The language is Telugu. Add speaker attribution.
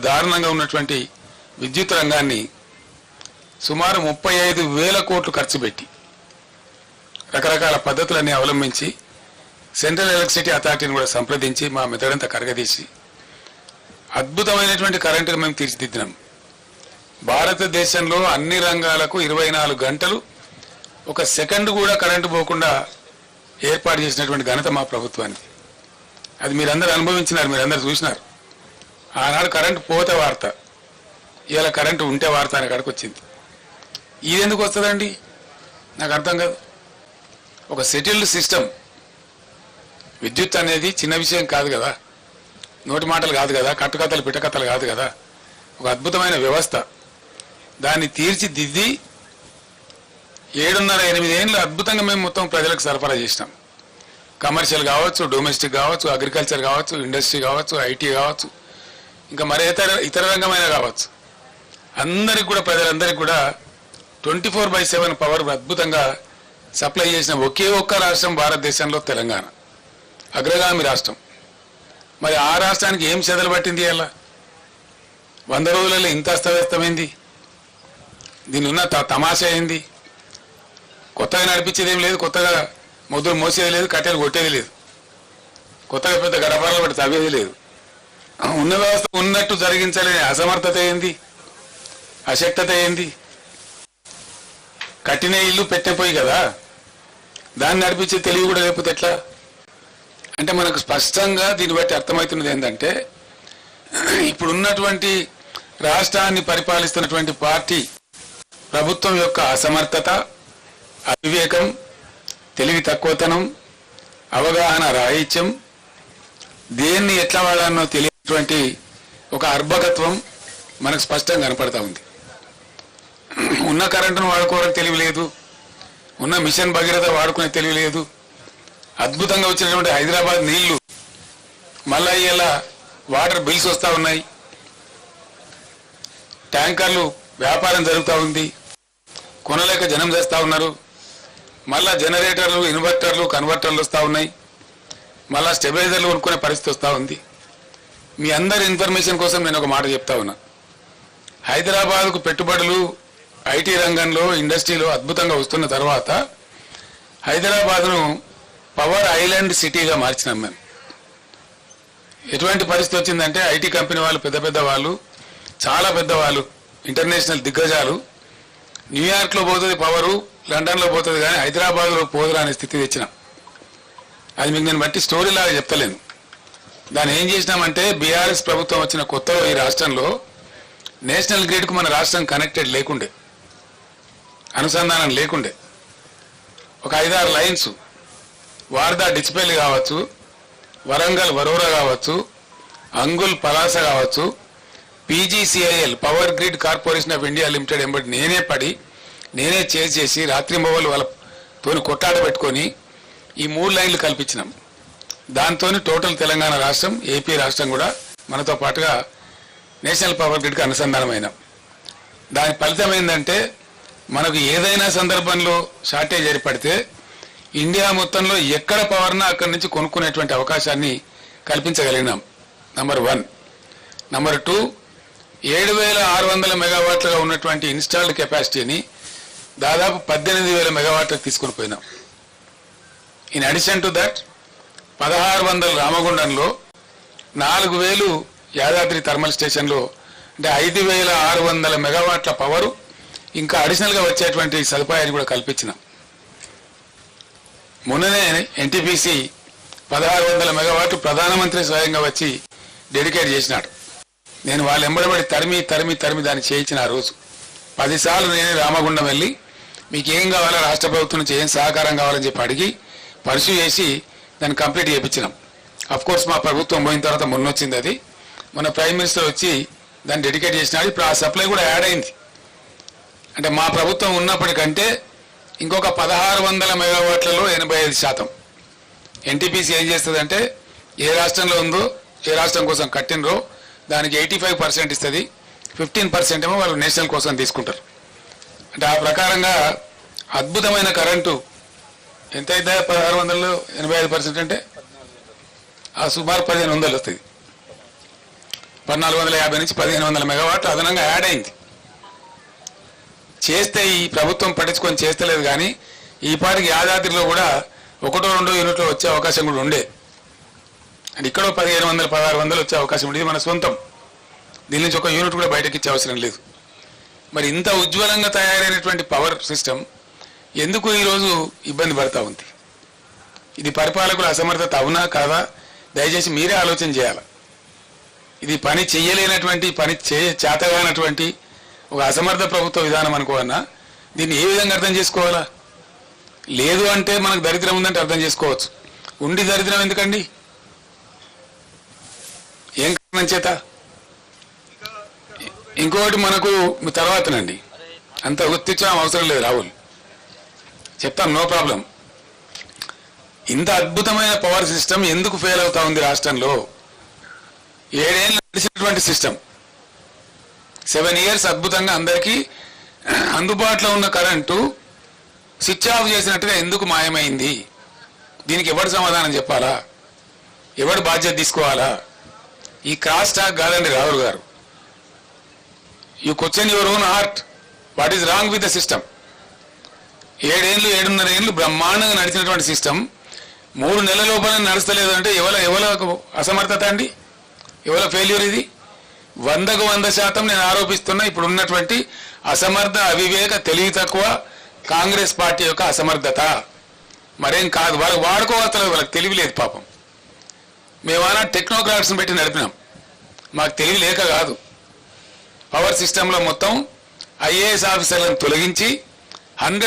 Speaker 1: దారుణంగా ఉన్నటువంటి విద్యుత్ రంగాన్ని సుమారు 35,000 కోట్లు ఖర్చు పెట్టి రకరకాల పద్ధతులన్నీ అవలంబించి సెంట్రల్ ఎలక్ట్రిసిటీ అథారిటీని కూడా సంప్రదించి మా మెదడంతా కరగదీసి అద్భుతమైనటువంటి కరెంటును మేము తీర్చిదిద్దినాం. భారతదేశంలో అన్ని రంగాలకు 24 గంటలు ఒక సెకండ్ కూడా కరెంటు పోకుండా ఏర్పాటు చేసినటువంటి ఘనత మా ప్రభుత్వానికి. అది మీరందరూ అనుభవించినారు, మీరందరూ చూసినారు. ఆనాడు కరెంటు పోతే వార్త, ఇవాళ కరెంటు ఉంటే వార్త అనే కాడికి వచ్చింది. ఇది ఎందుకు వస్తుందండి నాకు అర్థం కాదు. ఒక సెటిల్డ్ సిస్టమ్, విద్యుత్ అనేది చిన్న విషయం కాదు కదా, నోటి మాటలు కాదు కదా, కట్టుకథలు పిట్టకథలు కాదు కదా, ఒక అద్భుతమైన వ్యవస్థ. దాన్ని తీర్చిదిద్ది 7.5-8 ఏళ్ళు అద్భుతంగా మేము మొత్తం ప్రజలకు సరఫరా చేసినాం. కమర్షియల్ కావచ్చు, డొమెస్టిక్ కావచ్చు, అగ్రికల్చర్ కావచ్చు, ఇండస్ట్రీ కావచ్చు, ఐటీ కావచ్చు, ఇంకా మరే ఇతర రంగమైన కావచ్చు, అందరికి కూడా ప్రజలందరికీ కూడా 24/7 పవర్ అద్భుతంగా సప్లై చేసిన ఒకే ఒక్క రాష్ట్రం భారతదేశంలో తెలంగాణ, అగ్రగామి రాష్ట్రం. మరి ఆ రాష్ట్రానికి ఏం చెదలు పట్టింది? అలా 100 రోజులలో ఇంత అస్తవ్యస్తమైంది. దీని ఉన్న తమాషా ఏంది? కొత్తగా నడిపించేది ఏం లేదు, కొత్తగా మొదలు మోసేది లేదు, కట్టెలు కొట్టేది లేదు, కొత్తగా పెద్ద గడపడలు పట్టి తవ్వేది లేదు. ఉన్న వ్యవస్థ ఉన్నట్టు జరిగించలేని అసమర్థత ఏంది, అశక్తత ఏంది? కట్టిన ఇల్లు పెట్టిపోయి కదా, దాన్ని నడిపించే తెలివి కూడా లేకపోతే ఎట్లా? అంటే మనకు స్పష్టంగా దీన్ని బట్టి అర్థమవుతున్నది ఏంటంటే, ఇప్పుడున్నటువంటి రాష్ట్రాన్ని పరిపాలిస్తున్నటువంటి పార్టీ ప్రభుత్వం యొక్క అసమర్థత, అవివేకం, తెలివి తక్కువతనం, అవగాహన రాహిత్యం, దేన్ని ఎట్లా వాడాలనో తెలియనటువంటి ఒక అర్భకత్వం మనకు స్పష్టంగా కనపడతా ఉంది. ఉన్న కరెంటును వాడుకోవడం తెలివి లేదు, ఉన్న మిషన్ భగీరథ వాడుకునే తెలివి లేదు. అద్భుతంగా వచ్చినటువంటి హైదరాబాద్ నీళ్లు మళ్ళా ఇలా వాటర్ బిల్స్ వస్తూ ఉన్నాయి, ట్యాంకర్లు వ్యాపారం జరుగుతూ ఉంది, కొనలేక జనం చేస్తూ ఉన్నారు. మళ్ళా జనరేటర్లు, ఇన్వర్టర్లు, కన్వర్టర్లు వస్తూ ఉన్నాయి, మళ్ళా స్టెబిలైజర్లు కొనుక్కునే పరిస్థితి వస్తూ ఉంది. మీ అందరి ఇన్ఫర్మేషన్ కోసం నేను ఒక మాట చెప్తా ఉన్నా. హైదరాబాద్కు పెట్టుబడులు ఐటీ రంగంలో, ఇండస్ట్రీలో అద్భుతంగా వస్తున్న తర్వాత హైదరాబాద్ను పవర్ ఐలాండ్ సిటీగా మార్చినాం మేము. ఎటువంటి పరిస్థితి వచ్చిందంటే ఐటీ కంపెనీ వాళ్ళు, పెద్ద పెద్ద వాళ్ళు, చాలా పెద్దవాళ్ళు, ఇంటర్నేషనల్ దిగ్గజాలు, న్యూయార్క్లో పోతుంది పవరు, లండన్లో పోతుంది, కానీ హైదరాబాద్లో పోదురా అనే స్థితి తెచ్చినాం. అది మీకు నేను బట్టి స్టోరీ లాగా చెప్తలేను. దాన్ని ఏం చేసినామంటే, బీఆర్ఎస్ ప్రభుత్వం వచ్చిన కొత్తలో ఈ రాష్ట్రంలో నేషనల్ గ్రిడ్కు మన రాష్ట్రం కనెక్టెడ్ లేకుండే, అనుసంధానం లేకుండే. ఒక 5-6 లైన్స్, వార్దా డిచ్పల్లి కావచ్చు, వరంగల్ వరోరా కావచ్చు, అంగుల్ పలాస కావచ్చు, PGCIL power grid corporation of India limited ఎంబడి నేనే పడి, నేనే చేసి రాత్రింబవళ్ళు వాళ్ళతోని కొట్టాడ పెట్టుకొని ఈ 3 లైన్లు కల్పించినాం. దాంతో టోటల్ తెలంగాణ రాష్ట్రం, ఏపీ రాష్ట్రం కూడా మనతో పాటుగా నేషనల్ పవర్ గ్రిడ్కి అనుసంధానమైనాం. దాని ఫలితం ఏంటంటే, మనకు ఏదైనా సందర్భంలో షార్టేజ్ ఏర్పడితే ఇండియా మొత్తంలో ఎక్కడ పవర్నా అక్కడి నుంచి కొనుక్కునేటువంటి అవకాశాన్ని కల్పించగలిగినాం. నంబర్ 1. నంబర్ 2, 7,600 మెగావాట్లుగా ఉన్నటువంటి ఇన్స్టాల్డ్ కెపాసిటీని దాదాపు 18,000 మెగావాట్లకు తీసుకుని పోయినాం. In addition to that 1,600 రామగుండంలో, 4,000 Yadadri thermal స్టేషన్లో, అంటే 5,600 మెగావాట్ల పవరు ఇంకా అడిషనల్గా వచ్చేటువంటి సదుపాయాన్ని కూడా కల్పించినాం. మొన్ననే ఎన్టీపీసీ 1,600 మెగావాట్లు ప్రధానమంత్రి స్వయంగా వచ్చి డెడికేట్ చేసినాడు. నేను వాళ్ళు ఎంబడబడి తరిమి దాన్ని చేయించిన ఆ రోజు 10 సార్లు నేనే రామగుండం వెళ్ళి మీకు ఏం కావాలో, రాష్ట్ర ప్రభుత్వం నుంచి ఏం సహకారం కావాలని చెప్పి అడిగి పర్సూ చేసి దాన్ని కంప్లీట్ చేయించినాం. అఫ్కోర్స్ మా ప్రభుత్వం పోయిన తర్వాత మొన్న వచ్చింది అది, మొన్న ప్రైమ్ మినిస్టర్ వచ్చి దాన్ని డెడికేట్ చేసినాడు. ఇప్పుడు ఆ సప్లై కూడా యాడ్ అయింది. అంటే మా ప్రభుత్వం ఉన్నప్పటికంటే ఇంకొక 1,600 మెగావాట్లలో 85%. ఎన్టీపీసీ ఏం చేస్తుందంటే, ఏ రాష్ట్రంలో ఉందో, ఏ రాష్ట్రం కోసం కట్టినరో దానికి 85% ఇస్తుంది, 15% ఏమో వాళ్ళు నేషనల్ కోసం తీసుకుంటారు. అంటే ఆ ప్రకారంగా అద్భుతమైన కరెంటు ఎంతైతే 1,600లో 85% అంటే ఆ సుమారు 1,500 వస్తుంది. 1450 నుంచి 1500 మెగావాట్లు అదనంగా యాడ్ అయింది. చేస్తే ఈ ప్రభుత్వం పట్టించుకొని చేస్తలేదు. కానీ ఈ పాటికి యాదాద్రిలో కూడా 1-2 యూనిట్లు వచ్చే అవకాశం కూడా ఉండే. అంటే ఇక్కడో 1500-1600 వచ్చే అవకాశం ఉండేది. మన సొంతం. దీని నుంచి ఒక యూనిట్ కూడా బయటకి ఇచ్చే అవసరం లేదు. మరి ఇంత ఉజ్వలంగా తయారైనటువంటి పవర్ సిస్టమ్ ఎందుకు ఈరోజు ఇబ్బంది పడతా ఉంది? ఇది పరిపాలకుల అసమర్థత అవునా కాదా? దయచేసి మీరే ఆలోచన చేయాలి. ఇది పని చెయ్యలేనటువంటి, పని చేతగానటువంటి ఒక అసమర్థ ప్రభుత్వ విధానం అనుకోవన్నా దీన్ని ఏ విధంగా అర్థం చేసుకోవాలా? లేదు అంటే మనకు దరిద్రం ఉందంటే అర్థం చేసుకోవచ్చు. ఉండి దరిద్రం ఎందుకండి? ఏం కారణం చేత? ఇంకొకటి మనకు తర్వాతనండి, అంత గుర్తించడం అవసరం లేదు రాహుల్, చెప్తాం, నో ప్రాబ్లం. ఇంత అద్భుతమైన పవర్ సిస్టమ్ ఎందుకు ఫెయిల్ అవుతా ఉంది రాష్ట్రంలో? 7 ఏళ్ళు నడిచినటువంటి సిస్టమ్, 7 years అద్భుతంగా అందరికీ అందుబాటులో ఉన్న కరెంటు స్విచ్ ఆఫ్ చేసినట్టుగా ఎందుకు మాయమైంది? దీనికి ఎవరు సమాధానం చెప్పాలా? ఎవరు బాధ్యత తీసుకోవాలా? ఈ క్రాస్ టాక్ కాదండి రాహుల్ గారు. You question your own heart. What is wrong with the system? 7 ఏళ్ళు 7.5 ఏళ్ళు బ్రహ్మాండంగా నడిచినటువంటి సిస్టమ్ 3 నెలల లోపల నడుస్తలేదు అంటే ఎవరికి అసమర్థత అండి? ఎవరి ఫెయిల్యూర్ ఇది? 100% నేను ఆరోపిస్తున్నా ఇప్పుడు ఉన్నటువంటి అసమర్థ, అవివేక, తెలివి తక్కువ కాంగ్రెస్ పార్టీ యొక్క అసమర్థత. మరేం కాదు. వాళ్ళకి వాడుకోవస్తలేదు, వాళ్ళకి తెలివి లేదు పాపం. మేమన్నా టెక్నోక్రాట్స్ని పెట్టి నడిపినాం, మాకు తెలివి లేక కాదు. పవర్ సిస్టంలో మొత్తం IAS ఆఫీసర్లను తొలగించి 100